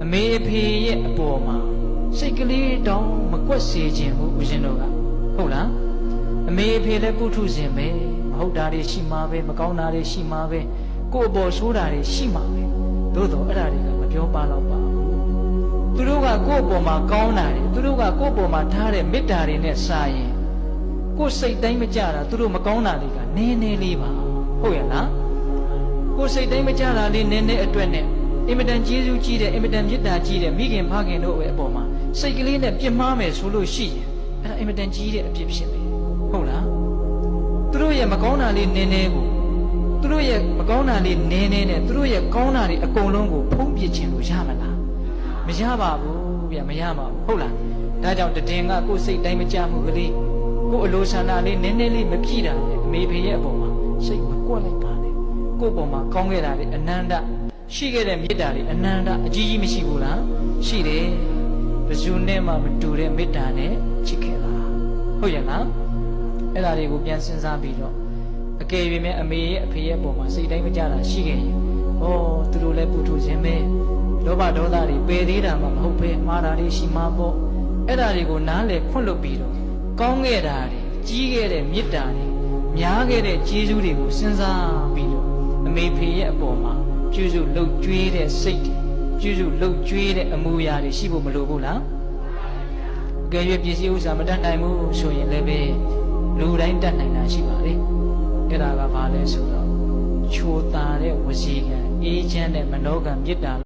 အမေအဖေရဲ့အပေါ်မှာစိတ်ကလေးတောင်မကွက်စေခြင်းဘူးဦးဇင်းတို့ကဟုတ်လားအမေအဖေလည်းပုထုဇဉ်ပဲမဟုတ်တာတွေရှိမှာပဲမကောင်းတာတွေရှိမှာပဲကိုယ်အပေါ်ဆိုးတာတွေရှိမှာပဲသို့တော့အဲ့ဒါတွေကမပြောပါတော့ပါဘူးသူတို့ကကိုယ့်အပေါ်မှာကောင်းတာတွေသူတို့ကကိုယ့်အပေါ်မှာထားတဲ့မေတ္တာတွေနဲ့စာရင်ကိုယ်စိတ်တိုင်းမကြတာသူတို့မကောင်းတာတွေကနည်းနည်းလေးပါဟုတ်ရဲ့လားကိုယ်စိတ်တိုင်းမကြတာလေးနည်းနည်းအတွက်နဲ့အင်မတန်ကျေးဇူးကြီးတဲ့အင်မတန်မေတ္တာကြီးတဲ့မိခင်ဖခင်တို့ရဲ့အပေါ်မှာစိတ်ကလေးနဲ့ပြစ်မှားမယ်ဆိုလို့ရှိရင်အဲ့ဒါအင်မတန်ကြီးတဲ့အပြစ်ဖြစ်မယ်ဟုတ်လားသူတို့ရဲ့မကောင်းတာလေးနည်းနည်းကိုသူတို့ရဲ့မကောင်းတာလေးနည်းနည်းနဲ့သူတို့ရဲ့ကောင်းတာတွေအကုန်လုံးကိုဖုံးပြခြင်းလို့ရမလားမရပါဘူးဗျမရပါဘူးဟုတ်လားဒါကြောင့်တည်ငါကိုယ်စိတ်တိုင်းမကြမှုကလေးကိုယ်အလိုဆန္ဒလေးနည်းနည်းလေးမပြည့်တာလေအမေဖေရဲ့အပေါ်မှာစိတ်မကွက်လိုက်ပါနဲ့ကိုယ့်အပေါ်မှာကောင်းခဲ့တာတွေအနန္တရှိခဲ့တဲ့မေတ္တာတွေအနန္တအကြီးကြီးမရှိဘူးလားရှိတယ်ဘယ်သူနဲ့မှမတူတဲ့မေတ္တာနဲ့ချစ်ခဲ့တာဟုတ်ရဲ့လားအဲ့ဒါတွေကိုပြန်စဉ်းစားပြီးတော့အကယ်၍မဲ့အမေရဲ့အဖေရဲ့ပုံမှာစိတ်တိုင်းမကြတာရှိခဲ့ရင်ဩသူတို့လည်းပုထုဇဉ်ပဲလောဘဒေါသတွေပယ်သေးတာမှမဟုတ်ပဲမှားတာတွေရှိမှာပေါ့အဲ့ဒါတွေကိုနားလည်ခွင့်လွတ်ပြီးတော့ကောင်းခဲ့တာတွေကြီးခဲ့တဲ့မေတ္တာတွေများခဲ့တဲ့ကျေးဇူးတွေကိုစဉ်းစားပြီးတော့အမေဖေရဲ့အပေါ်မှာကျေးဇူးလှုပ်ကြွေးတဲ့စိတ်ကျေးဇူးလှုပ်ကြွေးတဲ့အမူအရာတွေရှိဖို့မလိုဘူးလားအကယ်၍ပစ္စည်းဥစ္စာမတတ်နိုင်ဘူးဆိုရင်လည်းပဲလူတိုင်းတတ်နိုင်တာရှိပါလေအဲ့ဒါကဘာလဲဆိုတော့ချိုးသားတဲ့ဝစီကံအေးချမ်းတဲ့မနောကံမေတ္တာ